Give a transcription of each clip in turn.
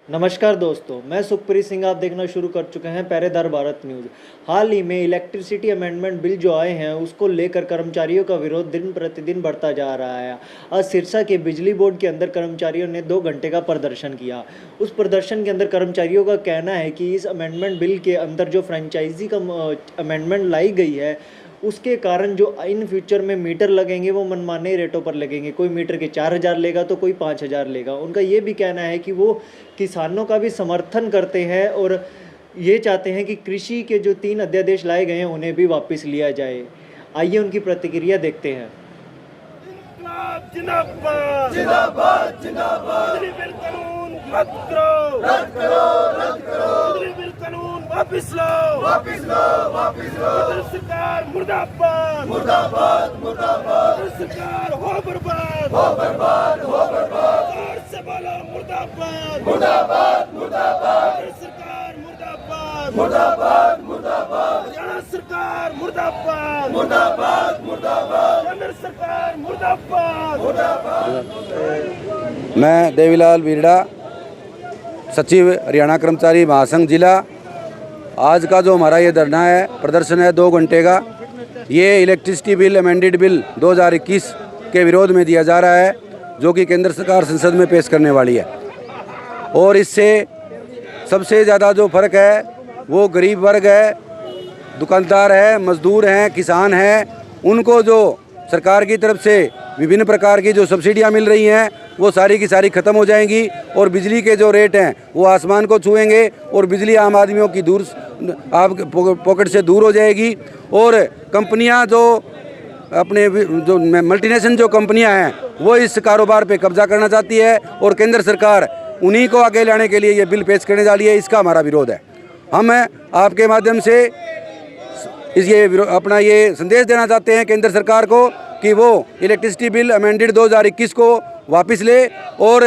नमस्कार दोस्तों, मैं सुखप्रीत सिंह। आप देखना शुरू कर चुके हैं पहरेदार भारत न्यूज़। हाल ही में इलेक्ट्रिसिटी अमेंडमेंट बिल जो आए हैं उसको लेकर कर्मचारियों का विरोध दिन प्रतिदिन बढ़ता जा रहा है। आज सिरसा के बिजली बोर्ड के अंदर कर्मचारियों ने 2 घंटे का प्रदर्शन किया। उस प्रदर्शन के अंदर कर्मचारियों का कहना है कि इस अमेंडमेंट बिल के अंदर जो फ्रेंचाइजी का अमेंडमेंट लाई गई है उसके कारण जो इन फ्यूचर में मीटर लगेंगे वो मनमाने रेटों पर लगेंगे। कोई मीटर के 4,000 लेगा तो कोई 5,000 लेगा। उनका ये भी कहना है कि वो किसानों का भी समर्थन करते हैं और ये चाहते हैं कि कृषि के जो 3 अध्यादेश लाए गए हैं उन्हें भी वापस लिया जाए। आइए उनकी प्रतिक्रिया देखते हैं। जिंदाबाद जिंदाबाद जिंदाबाद बिजली बिल कानून रद्द करो रद्द करो रद्द करो बिजली बिल कानून वापस लो वापस लो वापस लो केंद्र सरकार मुर्दाबाद मुर्दाबाद मुर्दाबाद केंद्र सरकार हो बर्बाद हो बर्बाद हो बर्बाद जोर से बोलो मुर्दाबाद मुर्दाबाद मुर्दाबाद केंद्र सरकार मुर्दाबाद मुर्दाबाद मुर्दाबाद हरियाणा सरकार मुर्दाबाद मुर्दाबाद मुर्दाबाद केंद्र सरकार मुर्दाबाद मुर्दाबाद। मैं देवीलाल बीरड़ा, सचिव हरियाणा कर्मचारी महासंघ जिला। आज का जो हमारा ये धरना है, प्रदर्शन है 2 घंटे का, ये इलेक्ट्रिसिटी बिल अमेंडेड बिल 2021 के विरोध में दिया जा रहा है, जो कि केंद्र सरकार संसद में पेश करने वाली है। और इससे सबसे ज़्यादा जो फ़र्क है वो गरीब वर्ग है, दुकानदार है, मजदूर हैं, किसान हैं। उनको जो सरकार की तरफ से विभिन्न प्रकार की जो सब्सिडियां मिल रही हैं वो सारी की सारी ख़त्म हो जाएंगी और बिजली के जो रेट हैं वो आसमान को छुएंगे और बिजली आम आदमियों की दूर आप पॉकेट से दूर हो जाएगी। और कंपनियां जो अपने जो मल्टीनेशनल जो कंपनियां हैं वो इस कारोबार पे कब्जा करना चाहती है और केंद्र सरकार उन्हीं को आगे लाने के लिए ये बिल पेश करने जा रही है। इसका हमारा विरोध है। हम आपके माध्यम से अपना ये संदेश देना चाहते हैं केंद्र सरकार को कि वो इलेक्ट्रिसिटी बिल अमेंडेड 2021 को वापस ले और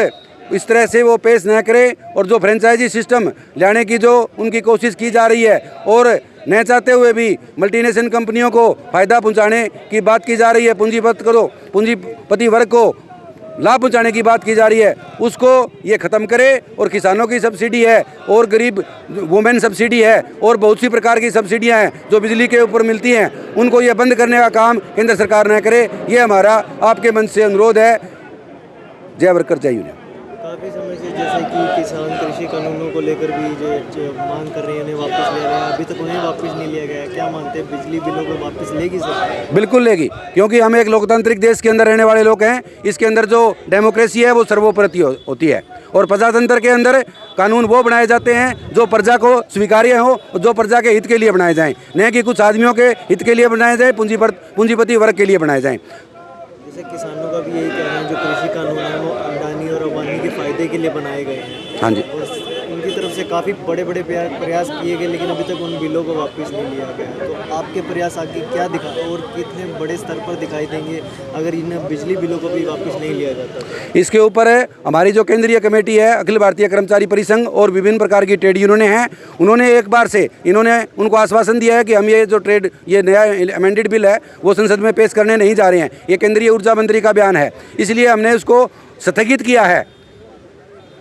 इस तरह से वो पेश न करे। और जो फ्रेंचाइजी सिस्टम लाने की जो उनकी कोशिश की जा रही है और न चाहते हुए भी मल्टीनेशनल कंपनियों को फ़ायदा पहुंचाने की बात की जा रही है, पूंजीपति वर्ग को लाभ पहुंचाने की बात की जा रही है, उसको ये ख़त्म करे। और किसानों की सब्सिडी है और गरीब वुमेन सब्सिडी है और बहुत सी प्रकार की सब्सिडियां हैं जो बिजली के ऊपर मिलती हैं, उनको ये बंद करने का काम केंद्र सरकार न करे। ये हमारा आपके मंच से अनुरोध है। जय वर्कर जय यूनियन। काफ़ी समय से जैसे कि किसान कृषि कानूनों को लेकर भी जो मांग कर रहे हैं उन्हें वापस ले रहे हैं, अभी तक उन्हें वापस नहीं लिया गया। क्या मानते हैं, बिजली बिलों को वापस लेगी सरकार? बिल्कुल लेगी, क्योंकि हम एक लोकतांत्रिक देश के अंदर रहने वाले लोग हैं। इसके अंदर जो डेमोक्रेसी है वो सर्वोपरि होती है और प्रजातंत्र के अंदर कानून वो बनाए जाते हैं जो प्रजा को स्वीकार्य हो, जो प्रजा के हित के लिए बनाए जाएँ, न कि कुछ आदमियों के हित के लिए बनाए जाएँ, पूंजीपति वर्ग के लिए बनाए जाएँ। जैसे किसानों का भी यही कहना है जो कृषि कानून है वो अडानी और अंबानी के फायदे के लिए बनाए गए हैं। हाँ जी, और उनकी तरफ से काफ़ी बड़े बड़े प्रयास किए गए, लेकिन अभी तक उन बिलों को वापस नहीं लिया गया। तो आपके प्रयास आगे क्या दिखा और कितने बड़े स्तर पर दिखाई देंगे अगर इन बिजली बिलों को भी वापस नहीं लिया जाता? इसके ऊपर हमारी जो केंद्रीय कमेटी है, अखिल भारतीय कर्मचारी परिसंघ और विभिन्न प्रकार की ट्रेड यूनियनें हैं, उन्होंने एक बार से उनको आश्वासन दिया है कि हम ये नया अमेंडेड बिल है वो संसद में पेश करने नहीं जा रहे हैं। ये केंद्रीय ऊर्जा मंत्री का बयान है, इसलिए हमने उसको स्थगित किया है,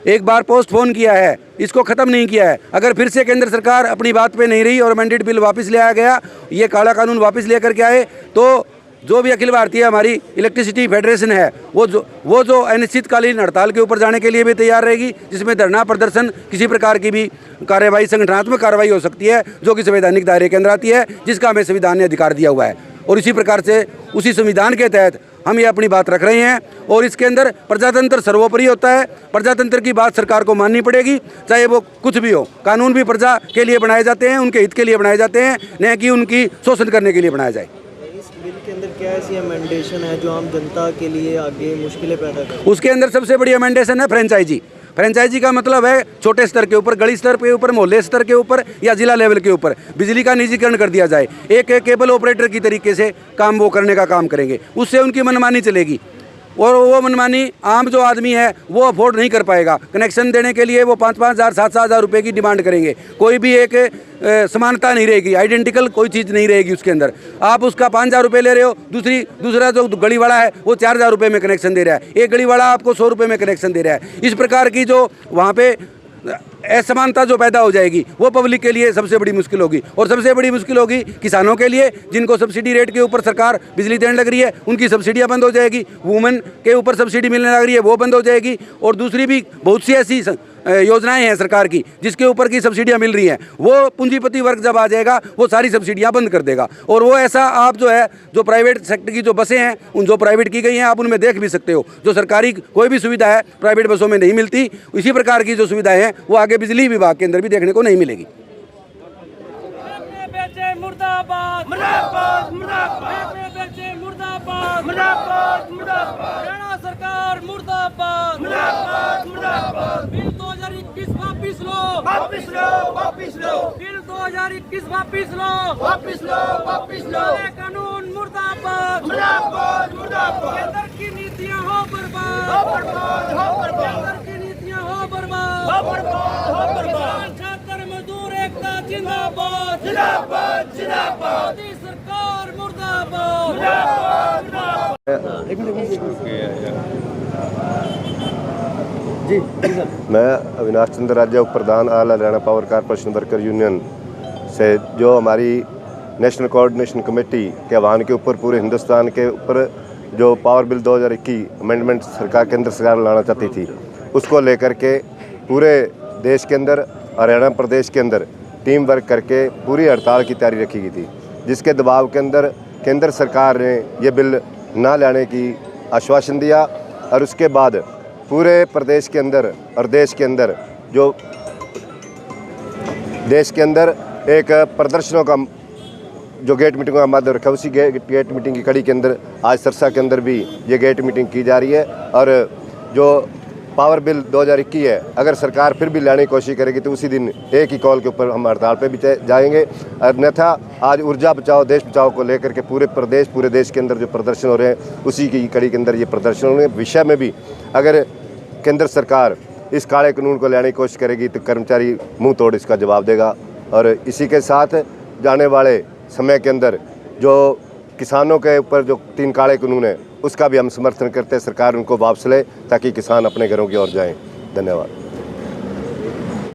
एक बार पोस्टपोन किया है, इसको ख़त्म नहीं किया है। अगर फिर से केंद्र सरकार अपनी बात पे नहीं रही और अमेंडेड बिल वापस ले आया गया, ये काला कानून वापस लेकर के आए, तो जो भी अखिल भारतीय हमारी इलेक्ट्रिसिटी फेडरेशन है वो जो अनिश्चितकालीन हड़ताल के ऊपर जाने के लिए भी तैयार रहेगी, जिसमें धरना प्रदर्शन किसी प्रकार की भी कार्रवाई, संगठनात्मक कार्रवाई हो सकती है जो कि संवैधानिक दायरे के अंदर आती है, जिसका हमें संविधान ने अधिकार दिया हुआ है। और इसी प्रकार से उसी संविधान के तहत हम ये अपनी बात रख रहे हैं। और इसके अंदर प्रजातंत्र सर्वोपरि होता है, प्रजातंत्र की बात सरकार को माननी पड़ेगी, चाहे वो कुछ भी हो। कानून भी प्रजा के लिए बनाए जाते हैं, उनके हित के लिए बनाए जाते हैं, न कि उनकी शोषण करने के लिए बनाया जाए। इस बिल के अंदर क्या ऐसी अमेंडेशन है जो आम जनता के लिए आगे मुश्किलें पैदा करे? उसके अंदर सबसे बड़ी अमेंडेशन है फ्रेंचाइजी। फ्रेंचाइजी का मतलब है छोटे स्तर के ऊपर, गली स्तर के ऊपर, मोहल्ले स्तर के ऊपर या जिला लेवल के ऊपर बिजली का निजीकरण कर दिया जाए। एक केबल ऑपरेटर की तरीके से काम वो करने का काम करेंगे, उससे उनकी मनमानी चलेगी और वो मनमानी आम जो आदमी है वो अफोर्ड नहीं कर पाएगा। कनेक्शन देने के लिए वो 5-5 हज़ार 7-7 हज़ार रुपये की डिमांड करेंगे। कोई भी एक समानता नहीं रहेगी, आइडेंटिकल कोई चीज़ नहीं रहेगी उसके अंदर। आप उसका 5,000 रुपये ले रहे हो, दूसरा जो गली वाला है वो 4,000 रुपये में कनेक्शन दे रहा है, एक गली वाला आपको 100 रुपये में कनेक्शन दे रहा है। इस प्रकार की जो वहाँ पे असमानता जो पैदा हो जाएगी वो पब्लिक के लिए सबसे बड़ी मुश्किल होगी। और सबसे बड़ी मुश्किल होगी किसानों के लिए, जिनको सब्सिडी रेट के ऊपर सरकार बिजली देने लग रही है, उनकी सब्सिडियां बंद हो जाएगी। वुमेन के ऊपर सब्सिडी मिलने लग रही है, वो बंद हो जाएगी। और दूसरी भी बहुत सी ऐसी योजनाएं हैं सरकार की जिसके ऊपर की सब्सिडियां मिल रही हैं, वो पूंजीपति वर्ग जब आ जाएगा वो सारी सब्सिडियां बंद कर देगा। और वो ऐसा आप जो है जो प्राइवेट सेक्टर की जो बसें हैं, उन जो प्राइवेट की गई हैं, आप उनमें देख भी सकते हो, जो सरकारी कोई भी सुविधा है प्राइवेट बसों में नहीं मिलती। इसी प्रकार की जो सुविधाएं हैं वो आगे बिजली विभाग के अंदर भी देखने को नहीं मिलेगी। मुर्दाबाद मुर्दाबाद मुर्दाबाद मुर्दाबाद मुर्दाबाद मुर्दाबाद हरियाणा सरकार मुर्दाबाद मुर्दाबाद मुर्दाबाद बिल 2021 वापिस लो वापिस लो वापिस लो बिल 2021 वापिस लो वापिस लो वापिस लो कानून मुर्दाबाद मुर्दाबाद मुर्दाबाद केंद्र की नीतियां हो बर्बाद हो बर्बाद हो बर्बाद केंद्र की नीतियां हो बर्बाद हो बर्बाद हो बर्बाद छात्र मजदूर एकता जिंदाबाद जिंदाबाद जिंदाबाद मोदी सरकार मुर्दाबाद मुर्दाबाद जी सर। मैं अविनाश चंद्र राजा, उप प्रधान all Haryana power corporation worker union से, जो हमारी नेशनल कोऑर्डिनेशन कमेटी के आह्वान के ऊपर पूरे हिंदुस्तान के ऊपर जो पावर बिल 2021 अमेंडमेंट सरकार केंद्र सरकार लाना चाहती थी, उसको लेकर के पूरे देश के अंदर, हरियाणा प्रदेश के अंदर टीम वर्क करके पूरी हड़ताल की तैयारी रखी गई थी, जिसके दबाव के अंदर केंद्र सरकार ने ये बिल ना लाने की आश्वासन दिया। और उसके बाद पूरे प्रदेश के अंदर और देश के अंदर एक प्रदर्शनों का जो गेट मीटिंग का माध्यम रखा, उसी गेट मीटिंग की कड़ी के अंदर आज सरसा के अंदर भी ये गेट मीटिंग की जा रही है। और जो पावर बिल 2021 है, अगर सरकार फिर भी लाने की कोशिश करेगी तो उसी दिन एक ही कॉल के ऊपर हम हड़ताल पे भी जाएंगे। अन्यथा आज ऊर्जा बचाओ देश बचाओ को लेकर के पूरे देश के अंदर जो प्रदर्शन हो रहे हैं, उसी की कड़ी के अंदर ये प्रदर्शन हो रहे हैं। विषय में भी अगर केंद्र सरकार इस काले कानून को लाने की कोशिश करेगी तो कर्मचारी मुंह तोड़ इसका जवाब देगा। और इसी के साथ जाने वाले समय के अंदर जो किसानों के ऊपर जो 3 काले कानून है, उसका भी हम समर्थन करते हैं, सरकार उनको वापस ले ताकि किसान अपने घरों की ओर जाएं। धन्यवाद।